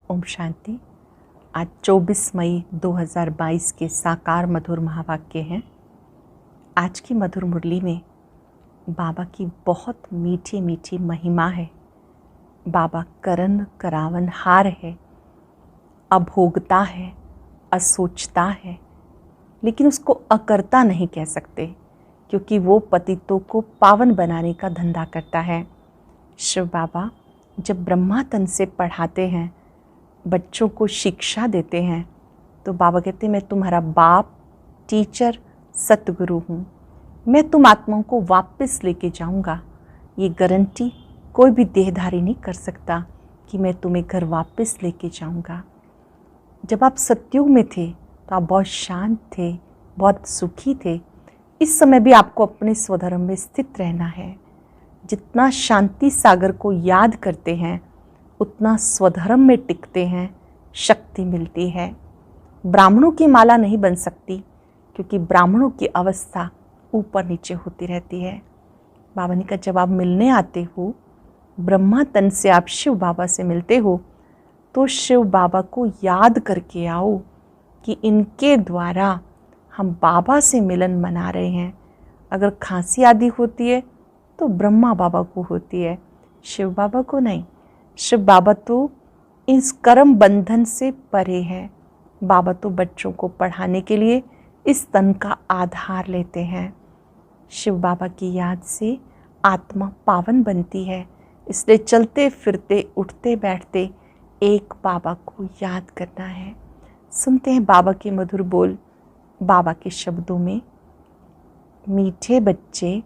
ओम शांति। आज 24 मई 2022 के साकार मधुर महावाक्य हैं। आज की मधुर मुरली में बाबा की बहुत मीठी मीठी महिमा है। बाबा करन करावन हार है, अभोगता है, असोचता है, लेकिन उसको अकर्ता नहीं कह सकते क्योंकि वो पतितों को पावन बनाने का धंधा करता है। शिव बाबा जब ब्रह्मा तन से पढ़ाते हैं, बच्चों को शिक्षा देते हैं, तो बाबा कहते हैं मैं तुम्हारा बाप, टीचर, सतगुरु हूँ। मैं तुम आत्माओं को वापस लेके जाऊँगा। ये गारंटी कोई भी देहधारी नहीं कर सकता कि मैं तुम्हें घर वापस लेके जाऊँगा। जब आप सतयुग में थे तो आप बहुत शांत थे, बहुत सुखी थे। इस समय भी आपको अपने स्वधर्म में स्थित रहना है। जितना शांति सागर को याद करते हैं उतना स्वधर्म में टिकते हैं, शक्ति मिलती है। ब्राह्मणों की माला नहीं बन सकती क्योंकि ब्राह्मणों की अवस्था ऊपर नीचे होती रहती है। बाबा ने कहा जब आप मिलने आते हो, ब्रह्मा तन से आप शिव बाबा से मिलते हो, तो शिव बाबा को याद करके आओ कि इनके द्वारा हम बाबा से मिलन मना रहे हैं। अगर खांसी आदि होती है तो ब्रह्मा बाबा को होती है, शिव बाबा को नहीं। शिव बाबा तो इस कर्म बंधन से परे है। बाबा तो बच्चों को पढ़ाने के लिए इस तन का आधार लेते हैं। शिव बाबा की याद से आत्मा पावन बनती है, इसलिए चलते फिरते उठते बैठते एक बाबा को याद करना है। सुनते हैं बाबा के मधुर बोल, बाबा के शब्दों में। मीठे बच्चे,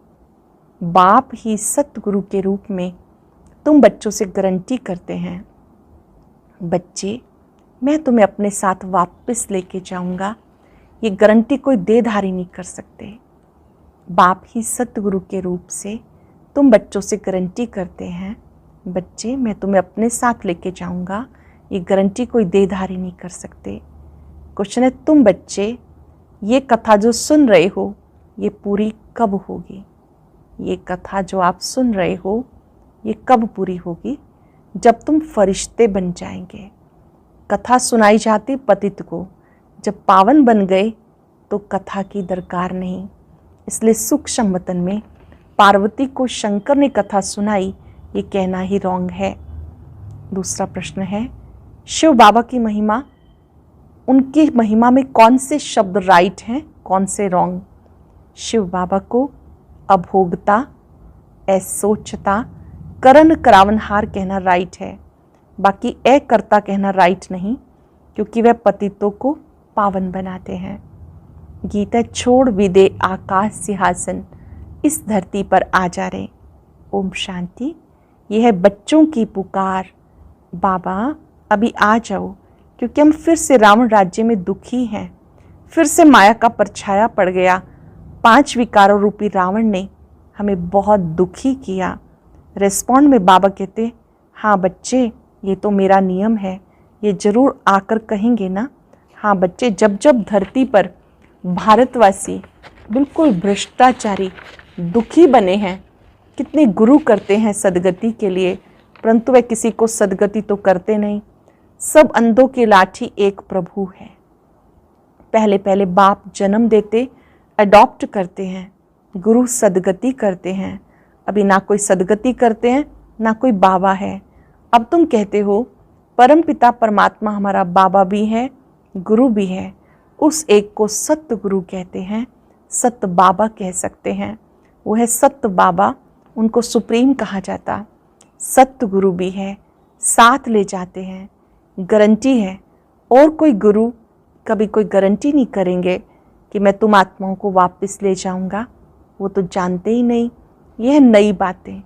बाप ही सतगुरु के रूप में तुम बच्चों से गारंटी करते हैं, बच्चे मैं तुम्हें अपने साथ वापस लेके जाऊंगा। ये गारंटी कोई देहधारी नहीं कर सकते। बाप ही सतगुरु के रूप से तुम बच्चों से गारंटी करते हैं, बच्चे मैं तुम्हें अपने साथ लेके जाऊंगा। ये गारंटी कोई देहधारी नहीं कर सकते। क्वेश्चन है, तुम बच्चे ये कथा जो सुन रहे हो ये पूरी कब होगी? ये कथा जो आप सुन रहे हो ये कब पूरी होगी? जब तुम फरिश्ते बन जाएंगे। कथा सुनाई जाती पतित को, जब पावन बन गए तो कथा की दरकार नहीं। इसलिए सुख संवतन में पार्वती को शंकर ने कथा सुनाई, ये कहना ही रॉन्ग है। दूसरा प्रश्न है, शिव बाबा की महिमा, उनकी महिमा में कौन से शब्द राइट हैं, कौन से रॉन्ग? शिव बाबा को अभोगता, असोचता, करन करावनहार कहना राइट है, बाकी अकर्ता कहना राइट नहीं, क्योंकि वह पतितों को पावन बनाते हैं। गीता छोड़ विदे आकाश सिंहासन, इस धरती पर आ जा रहे। ओम शांति। यह है बच्चों की पुकार, बाबा अभी आ जाओ, क्योंकि हम फिर से रावण राज्य में दुखी हैं। फिर से माया का परछाया पड़ गया। 5 विकारों रूपी रावण ने हमें बहुत दुखी किया। रिस्पॉन्ड में बाबा कहते, हाँ बच्चे ये तो मेरा नियम है, ये जरूर आकर कहेंगे ना। हाँ बच्चे, जब जब धरती पर भारतवासी बिल्कुल भ्रष्टाचारी दुखी बने हैं, कितने गुरु करते हैं सदगति के लिए, परंतु वे किसी को सदगति तो करते नहीं। सब अंधों की लाठी एक प्रभु है। पहले पहले बाप जन्म देते, अडॉप्ट करते हैं, गुरु सदगति करते हैं। अभी ना कोई सदगति करते हैं ना कोई बाबा है। अब तुम कहते हो परम पिता परमात्मा हमारा बाबा भी है, गुरु भी है। उस एक को सत्य गुरु कहते हैं, सत्य बाबा कह सकते हैं। वो है सत्य बाबा, उनको सुप्रीम कहा जाता। सत्य गुरु भी है, साथ ले जाते हैं, गारंटी है। और कोई गुरु कभी कोई गारंटी नहीं करेंगे कि मैं तुम आत्माओं को वापस ले जाऊंगा, वो तो जानते ही नहीं। यह नई बातें।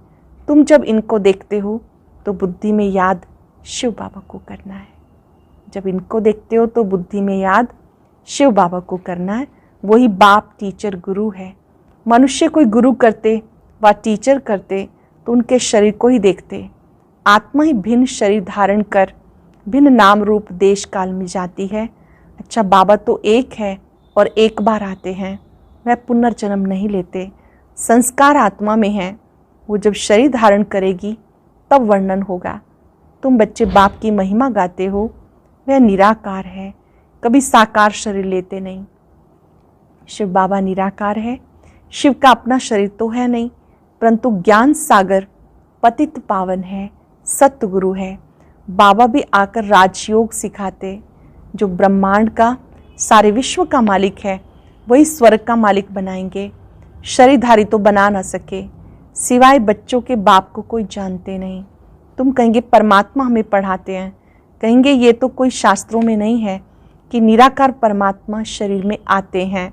तुम जब इनको देखते हो तो बुद्धि में याद शिव बाबा को करना है। जब इनको देखते हो तो बुद्धि में याद शिव बाबा को करना है। वही बाप, टीचर, गुरु है। मनुष्य कोई गुरु करते व टीचर करते तो उनके शरीर को ही देखते। आत्मा ही भिन्न शरीर धारण कर भिन्न नाम रूप देश काल में जाती है। अच्छा, बाबा तो एक है और एक बार आते हैं, वह पुनर्जन्म नहीं लेते। संस्कार आत्मा में है, वो जब शरीर धारण करेगी तब वर्णन होगा। तुम बच्चे बाप की महिमा गाते हो। वह निराकार है, कभी साकार शरीर लेते नहीं। शिव बाबा निराकार है। शिव का अपना शरीर तो है नहीं, परंतु ज्ञान सागर पतित पावन है, सतगुरु है। बाबा भी आकर राजयोग सिखाते। जो ब्रह्मांड का, सारे विश्व का मालिक है, वही स्वर्ग का मालिक बनाएंगे। शरीरधारी तो बना ना सके, सिवाय बच्चों के बाप को कोई जानते नहीं। तुम कहेंगे परमात्मा हमें पढ़ाते हैं, कहेंगे ये तो कोई शास्त्रों में नहीं है कि निराकार परमात्मा शरीर में आते हैं।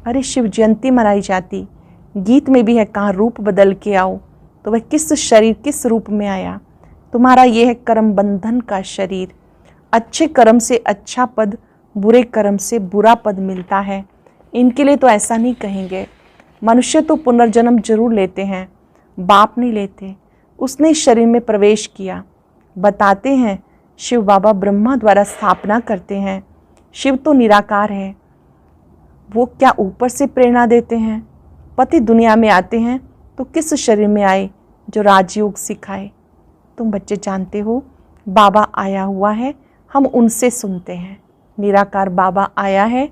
अरे शिव जयंती मनाई जाती, गीत में भी है, कहाँ रूप बदल के आओ। तो वह किस शरीर किस रूप में आया? तुम्हारा यह है कर्म बंधन का शरीर। अच्छे कर्म से अच्छा पद, बुरे कर्म से बुरा पद मिलता है। इनके लिए तो ऐसा नहीं कहेंगे। मनुष्य तो पुनर्जन्म जरूर लेते हैं, बाप नहीं लेते। उसने शरीर में प्रवेश किया। बताते हैं शिव बाबा ब्रह्मा द्वारा स्थापना करते हैं। शिव तो निराकार है, वो क्या ऊपर से प्रेरणा देते हैं? पति दुनिया में आते हैं तो किस शरीर में आए जो राजयोग सिखाए? तुम बच्चे जानते हो बाबा आया हुआ है, हम उनसे सुनते हैं। निराकार बाबा आया है,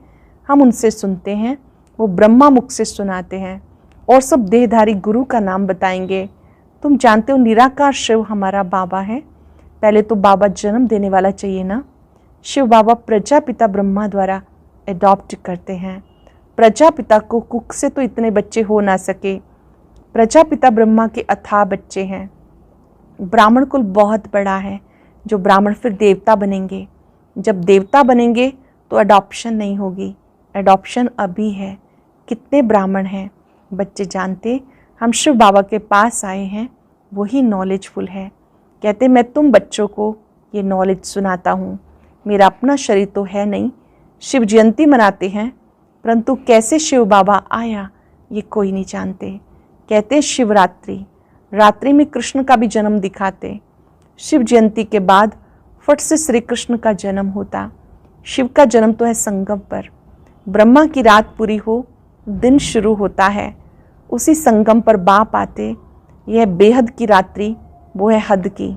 हम उनसे सुनते हैं। वो ब्रह्मा मुख से सुनाते हैं और सब देहधारी गुरु का नाम बताएंगे। तुम जानते हो निराकार शिव हमारा बाबा है। पहले तो बाबा जन्म देने वाला चाहिए ना। शिव बाबा प्रजापिता ब्रह्मा द्वारा एडॉप्ट करते हैं। प्रजापिता को कुख से तो इतने बच्चे हो ना सके। प्रजापिता ब्रह्मा के अथाह बच्चे हैं। ब्राह्मण कुल बहुत बड़ा है, जो ब्राह्मण फिर देवता बनेंगे। जब देवता बनेंगे तो अडॉप्शन नहीं होगी, अडॉप्शन अभी है। कितने ब्राह्मण हैं बच्चे जानते? हम शिव बाबा के पास आए हैं, वही नॉलेजफुल है। कहते मैं तुम बच्चों को ये नॉलेज सुनाता हूँ। मेरा अपना शरीर तो है नहीं। शिव जयंती मनाते हैं, परंतु कैसे शिव बाबा आया ये कोई नहीं जानते। कहते शिवरात्रि, रात्रि में कृष्ण का भी जन्म दिखाते। शिव जयंती के बाद फट से श्री कृष्ण का जन्म होता। शिव का जन्म तो है संगम पर। ब्रह्मा की रात पूरी हो, दिन शुरू होता है। उसी संगम पर बाप आते। यह बेहद की रात्रि, वो है हद की।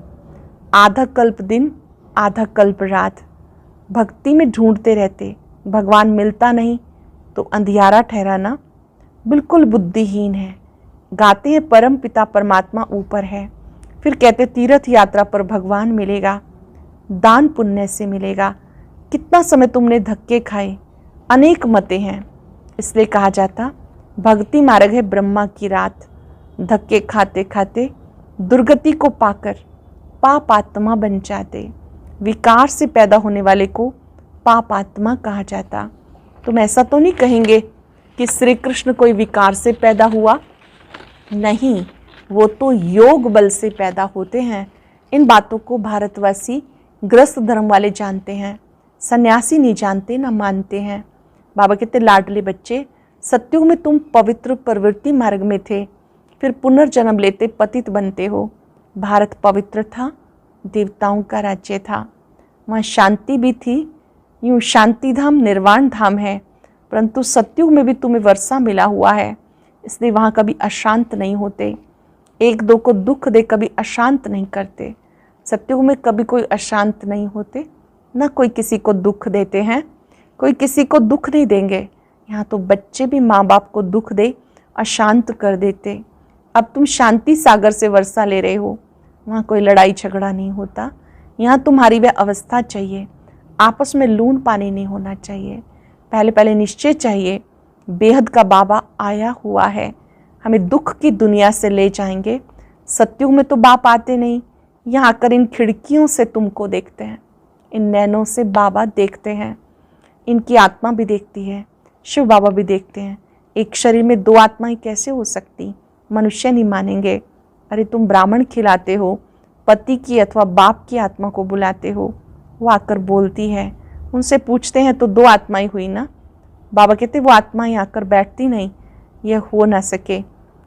आधा कल्प दिन, आधा कल्प रात। भक्ति में ढूंढते रहते, भगवान मिलता नहीं तो अंधियारा ठहराना बिल्कुल बुद्धिहीन है। गाते हैं परम पिता परमात्मा ऊपर है, फिर कहते तीर्थ यात्रा पर भगवान मिलेगा, दान पुण्य से मिलेगा। कितना समय तुमने धक्के खाए, अनेक मतें हैं। इसलिए कहा जाता भक्ति मार्ग है ब्रह्मा की रात। धक्के खाते खाते दुर्गति को पाकर पाप आत्मा बन जाते। विकार से पैदा होने वाले को पाप आत्मा कहा जाता। तुम ऐसा तो नहीं कहेंगे कि श्री कृष्ण कोई विकार से पैदा हुआ? नहीं, वो तो योग बल से पैदा होते हैं। इन बातों को भारतवासी ग्रस्त धर्म वाले जानते हैं, सन्यासी नहीं जानते, ना मानते हैं। बाबा कहते लाडले बच्चे, सत्युग में तुम पवित्र प्रवृत्ति मार्ग में थे, फिर पुनर्जन्म लेते पतित बनते हो। भारत पवित्र था, देवताओं का राज्य था, वहाँ शांति भी थी। यूँ शांति धाम निर्वाण धाम है, परंतु सत्युग में भी तुम्हें वर्षा मिला हुआ है, इसलिए वहाँ कभी अशांत नहीं होते। एक दो को दुख दे कभी अशांत नहीं करते। सत्युग में कभी कोई अशांत नहीं होते, ना कोई किसी को दुख देते हैं। कोई किसी को दुख नहीं देंगे। यहाँ तो बच्चे भी माँ बाप को दुख दे अशांत कर देते। अब तुम शांति सागर से वर्षा ले रहे हो, वहाँ कोई लड़ाई झगड़ा नहीं होता। यहाँ तुम्हारी वह अवस्था चाहिए, आपस में लून पानी नहीं होना चाहिए। पहले पहले निश्चय चाहिए बेहद का बाबा आया हुआ है, हमें दुख की दुनिया से ले जाएंगे। सत्युग में तो बाप आते नहीं, यहाँ आकर इन खिड़कियों से तुमको देखते हैं, इन नैनों से बाबा देखते हैं। इनकी आत्मा भी देखती है, शिव बाबा भी देखते हैं। एक शरीर में दो आत्माएं कैसे हो सकती? मनुष्य नहीं मानेंगे। अरे तुम ब्राह्मण खिलाते हो, पति की अथवा बाप की आत्मा को बुलाते हो, वो आकर बोलती है। उनसे पूछते हैं तो दो आत्माएं हुई ना? बाबा कहते वो आत्माएं आकर बैठती नहीं, यह हो ना सके।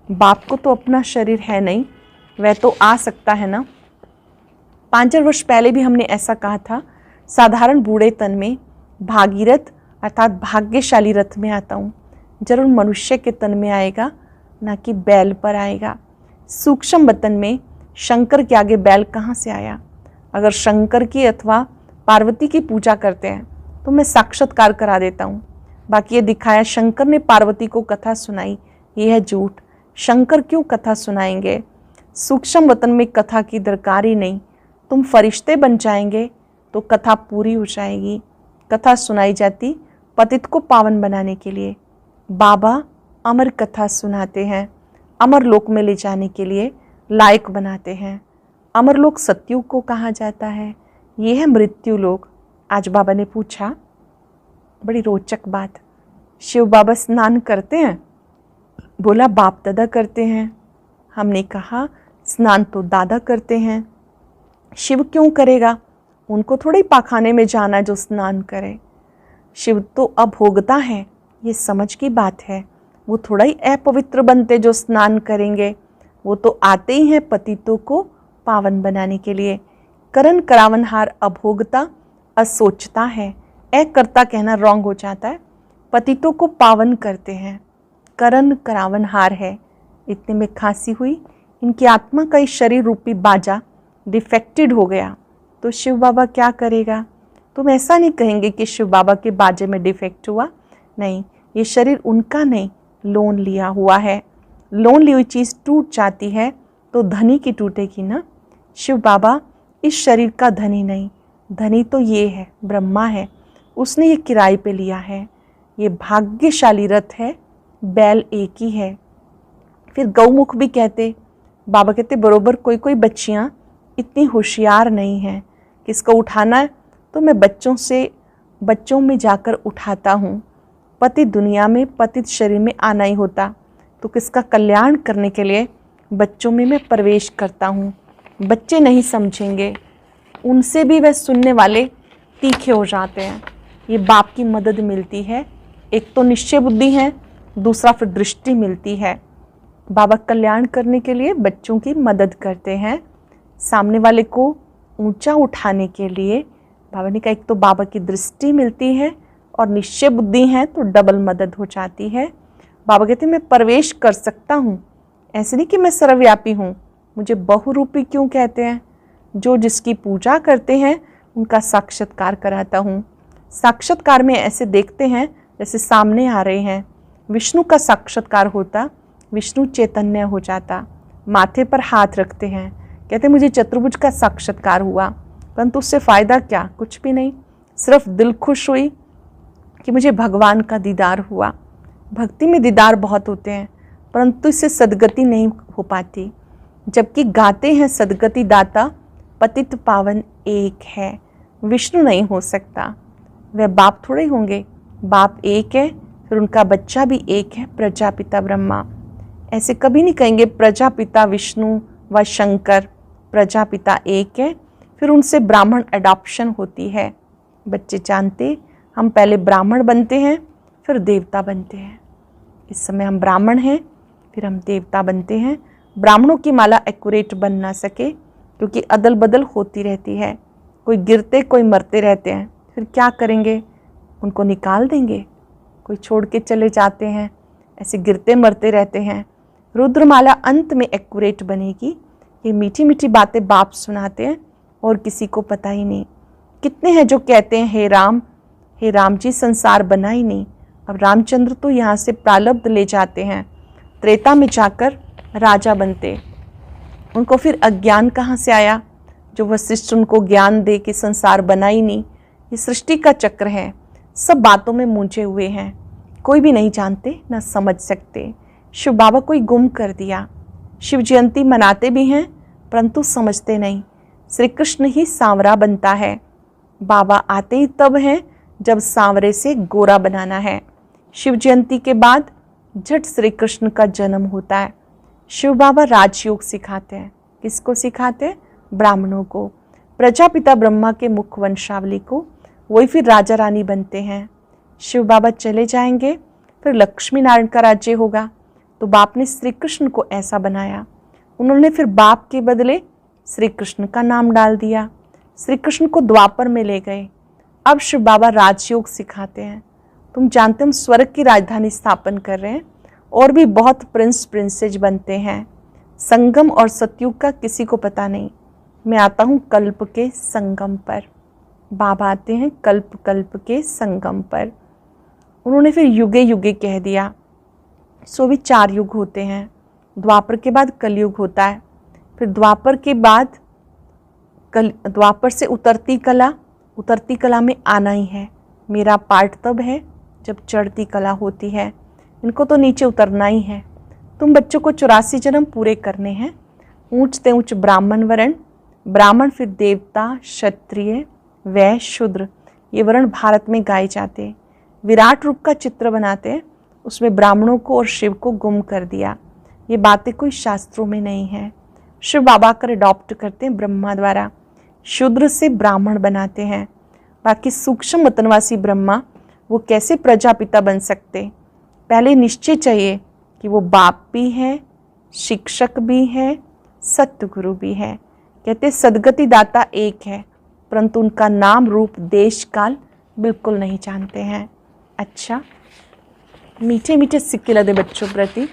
बाप को तो अपना शरीर है नहीं, वह तो आ सकता है ना। 5,000 वर्ष पहले भी हमने ऐसा कहा था, साधारण बूढ़े तन में भागीरथ अर्थात भाग्यशाली रथ में आता हूँ, जरूर मनुष्य के तन में आएगा, ना कि बैल पर आएगा। सूक्ष्म वतन में शंकर के आगे बैल कहाँ से आया? अगर शंकर की अथवा पार्वती की पूजा करते हैं तो मैं साक्षात्कार करा देता हूँ। बाकी ये दिखाया शंकर ने पार्वती को कथा सुनाई, ये है झूठ। शंकर क्यों कथा सुनाएंगे? सूक्ष्म वतन में कथा की दरकार ही नहीं। तुम फरिश्ते बन जाएंगे तो कथा पूरी हो जाएगी। कथा सुनाई जाती पतित को पावन बनाने के लिए। बाबा अमर कथा सुनाते हैं, अमर लोक में ले जाने के लिए लायक बनाते हैं। अमर लोक सत्युग को कहा जाता है, ये है मृत्यु लोक। आज बाबा ने पूछा, बड़ी रोचक बात, शिव बाबा स्नान करते हैं? बोला बाप दादा करते हैं। हमने कहा स्नान तो दादा करते हैं, शिव क्यों करेगा? उनको थोड़ी पाखाने में जाना जो स्नान करे। शिव तो अभोगता है, ये समझ की बात है। वो थोड़ा ही अपवित्र बनते जो स्नान करेंगे। वो तो आते ही हैं पतितों को पावन बनाने के लिए। करण करावनहार अभोगता असोचता है। अकर्ता कहना रॉन्ग हो जाता है। पतितों को पावन करते हैं, करण करावनहार है। इतने में खांसी हुई। इनकी आत्मा का इस शरीर रूपी बाजा डिफेक्टेड हो गया तो शिव बाबा क्या करेगा? तुम ऐसा नहीं कहेंगे कि शिव बाबा के बाजे में डिफेक्ट हुआ। नहीं, ये शरीर उनका नहीं, लोन लिया हुआ है। लोन ली हुई चीज़ टूट जाती है तो धनी की टूटेगी ना। शिव बाबा इस शरीर का धनी नहीं, धनी तो ये है, ब्रह्मा है। उसने ये किराए पे लिया है। ये भाग्यशाली रथ है, बैल एक ही है। फिर गौमुख भी कहते, बाबा कहते बरोबर कोई कोई बच्चियाँ इतनी होशियार नहीं हैं, किसको उठाना है तो मैं बच्चों में जाकर उठाता हूँ। पतित दुनिया में, पतित शरीर में आना ही होता तो किसका कल्याण करने के लिए बच्चों में मैं प्रवेश करता हूँ। बच्चे नहीं समझेंगे, उनसे भी वह सुनने वाले तीखे हो जाते हैं। ये बाप की मदद मिलती है। एक तो निश्चय बुद्धि है, दूसरा फिर दृष्टि मिलती है। बाबा कल्याण करने के लिए बच्चों की मदद करते हैं। सामने वाले को ऊंचा उठाने के लिए बाबा ने कहा एक तो बाबा की दृष्टि मिलती है और निश्चय बुद्धि है तो डबल मदद हो जाती है। बाबा कहते हैं मैं प्रवेश कर सकता हूँ। ऐसे नहीं कि मैं सर्वव्यापी हूँ। मुझे बहुरूपी क्यों कहते हैं? जो जिसकी पूजा करते हैं उनका साक्षात्कार कराता हूँ। साक्षात्कार में ऐसे देखते हैं जैसे सामने आ रहे हैं। विष्णु का साक्षात्कार होता, विष्णु चैतन्य हो जाता। माथे पर हाथ रखते हैं, कहते मुझे चतुर्भुज का साक्षात्कार हुआ, परंतु उससे फ़ायदा क्या? कुछ भी नहीं। सिर्फ दिल खुश हुई कि मुझे भगवान का दीदार हुआ। भक्ति में दीदार बहुत होते हैं परंतु इससे सदगति नहीं हो पाती। जबकि गाते हैं सदगति दाता पतित पावन एक है। विष्णु नहीं हो सकता, वह बाप थोड़े होंगे। बाप एक है, फिर उनका बच्चा भी एक है, प्रजापिता ब्रह्मा। ऐसे कभी नहीं कहेंगे प्रजापिता विष्णु व शंकर। प्रजापिता एक है, फिर उनसे ब्राह्मण अडॉप्शन होती है। बच्चे जानते हम पहले ब्राह्मण बनते हैं फिर देवता बनते हैं। इस समय हम ब्राह्मण हैं फिर हम देवता बनते हैं। ब्राह्मणों की माला एक्यूरेट बन ना सके क्योंकि अदल बदल होती रहती है। कोई गिरते कोई मरते रहते हैं, फिर क्या करेंगे? उनको निकाल देंगे, कोई छोड़ के चले जाते हैं। ऐसे गिरते मरते रहते हैं। रुद्रमाला अंत में एक्यूरेट बनेगी। ये मीठी मीठी बातें बाप सुनाते हैं और किसी को पता ही नहीं। कितने हैं जो कहते हैं हे राम जी संसार बना ही नहीं। अब रामचंद्र तो यहाँ से प्रारब्ध ले जाते हैं, त्रेता में जाकर राजा बनते। उनको फिर अज्ञान कहाँ से आया जो वशिष्ठ उनको ज्ञान दे कि संसार बना ही नहीं। ये सृष्टि का चक्र है, सब बातों में मूंझे हुए हैं। कोई भी नहीं जानते ना समझ सकते। शिव बाबा कोई गुम कर दिया। शिव जयंती मनाते भी हैं परंतु समझते नहीं। श्री कृष्ण ही सांवरा बनता है। बाबा आते ही तब हैं जब सांवरे से गोरा बनाना है। शिव जयंती के बाद झट श्री कृष्ण का जन्म होता है। शिव बाबा राजयोग सिखाते हैं। किसको सिखाते हैं? ब्राह्मणों को। प्रजापिता ब्रह्मा के मुख वंशावली को, वही फिर राजा रानी बनते हैं। शिव बाबा चले जाएंगे फिर लक्ष्मी नारायण का राज्य होगा। तो बाप ने श्री कृष्ण को ऐसा बनाया। उन्होंने फिर बाप के बदले श्री कृष्ण का नाम डाल दिया। श्री कृष्ण को द्वापर में ले गए। अब शिव बाबा राजयोग सिखाते हैं। तुम जानते हम स्वर्ग की राजधानी स्थापन कर रहे हैं और भी बहुत प्रिंस प्रिंसेज बनते हैं। संगम और सतयुग का किसी को पता नहीं। मैं आता हूँ कल्प के संगम पर। बाबा आते हैं कल्प कल्प के संगम पर। उन्होंने फिर युगे युगे कह दिया। सो भी 4 युग होते हैं। द्वापर के बाद कलयुग होता है, फिर द्वापर के बाद द्वापर से उतरती कला में आना ही है। मेरा पार्ट तब है जब चढ़ती कला होती है। इनको तो नीचे उतरना ही है। तुम बच्चों को 84 जन्म पूरे करने हैं। ऊंच से ऊंच ब्राह्मण वर्ण, ब्राह्मण फिर देवता, क्षत्रिय, वैश्य, शूद्र, ये वर्ण भारत में गाए जाते। विराट रूप का चित्र बनाते, उसमें ब्राह्मणों को और शिव को गुम कर दिया। ये बातें कोई शास्त्रों में नहीं है। शिव बाबा कर अडॉप्ट करते हैं ब्रह्मा द्वारा, शूद्र से ब्राह्मण बनाते हैं। बाकी सूक्ष्म वतनवासी ब्रह्मा वो कैसे प्रजापिता बन सकते? पहले निश्चय चाहिए कि वो बाप भी है, शिक्षक भी है, सतगुरु भी है। कहते सदगति दाता एक है, परंतु उनका नाम, रूप, देश, काल बिल्कुल नहीं जानते हैं। अच्छा, मीठे मीठे सिक्के लदे बच्चों प्रति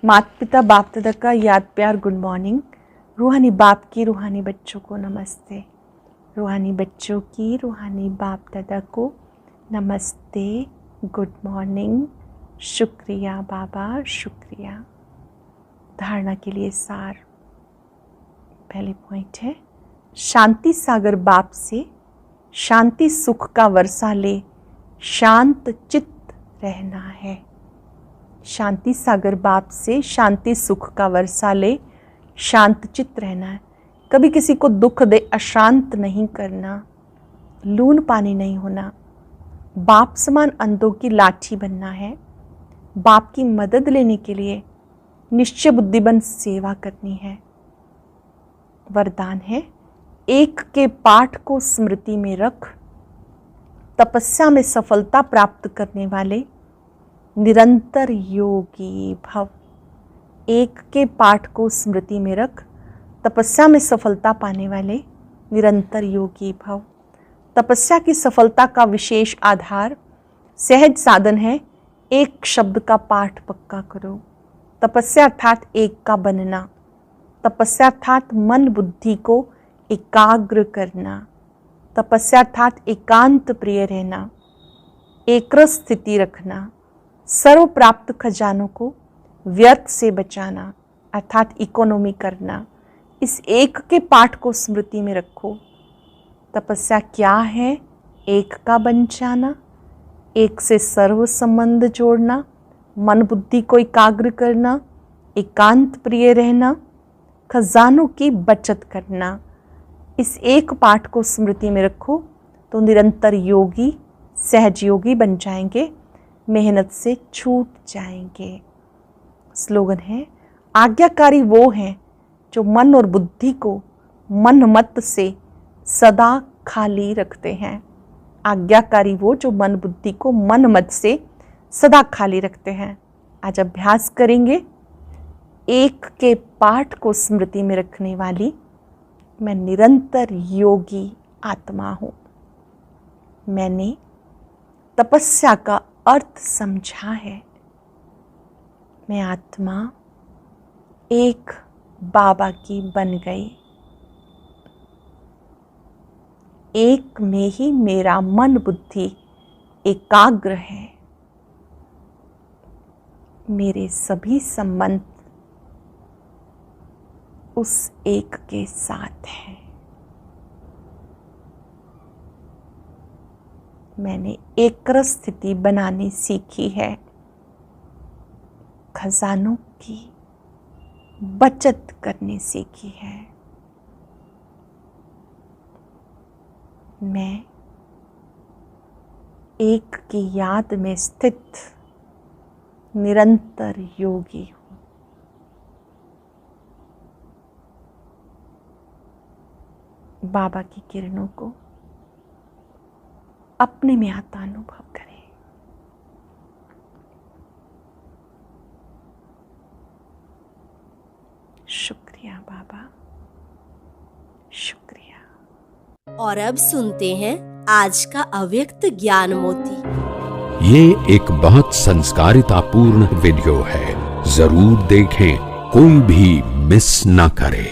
माता पिता बाप दादा का याद प्यार, गुड मॉर्निंग। रूहानी बाप की रूहानी बच्चों को नमस्ते। रूहानी बच्चों की रूहानी बाप दादा को नमस्ते, गुड मॉर्निंग। शुक्रिया बाबा, शुक्रिया। धारणा के लिए सार। पहले पॉइंट है, शांति सागर बाप से शांति सुख का वर्षा ले शांत चित्त रहना है। शांति सागर बाप से शांति सुख का वर्षा ले शांत चित्त रहना है। कभी किसी को दुख दे अशांत नहीं करना, लून पानी नहीं होना। बाप समान अंधों की लाठी बनना है। बाप की मदद लेने के लिए निश्चय बुद्धिबन सेवा करनी है। वरदान है, एक के पाठ को स्मृति में रख, तपस्या में सफलता प्राप्त करने वाले निरंतर योगी भव। एक के पाठ को स्मृति में रख, तपस्या में सफलता पाने वाले निरंतर योगी भव। तपस्या की सफलता का विशेष आधार सहज साधन है, एक शब्द का पाठ पक्का करो। तपस्या अर्थात एक का बनना। तपस्या अर्थात मन बुद्धि को एकाग्र करना। तपस्या अर्थात एकांत प्रिय रहना, एकरस स्थिति रखना, सर्व प्राप्त खजानों को व्यर्थ से बचाना अर्थात इकोनॉमी करना। इस एक के पाठ को स्मृति में रखो। तपस्या क्या है? एक का बन जाना, एक से सर्व संबंध जोड़ना, मन बुद्धि को एकाग्र करना, एकांत प्रिय रहना, खजानों की बचत करना। इस एक पाठ को स्मृति में रखो तो निरंतर योगी, सहज योगी बन जाएंगे, मेहनत से छूट जाएंगे। स्लोगन है, आज्ञाकारी वो हैं जो मन और बुद्धि को मन मत से सदा खाली रखते हैं। आज्ञाकारी वो जो मन बुद्धि को मन मत से सदा खाली रखते हैं। आज अभ्यास करेंगे, एक के पाठ को स्मृति में रखने वाली मैं निरंतर योगी आत्मा हूँ। मैंने तपस्या का अर्थ समझा है। मैं आत्मा एक बाबा की बन गई। एक में ही मेरा मन बुद्धि एकाग्र है। मेरे सभी संबंध उस एक के साथ हैं। मैंने एकरस स्थिति बनानी सीखी है। खजानों की बचत करनी सीखी है। मैं एक की याद में स्थित निरंतर योगी हूँ। बाबा की किरणों को अपने में आता अनुभव करें। शुक्रिया बाबा, शुक्रिया। और अब सुनते हैं आज का अव्यक्त ज्ञान मोती। ये एक बहुत संस्कारितापूर्ण वीडियो है, जरूर देखें, कोई भी मिस ना करे।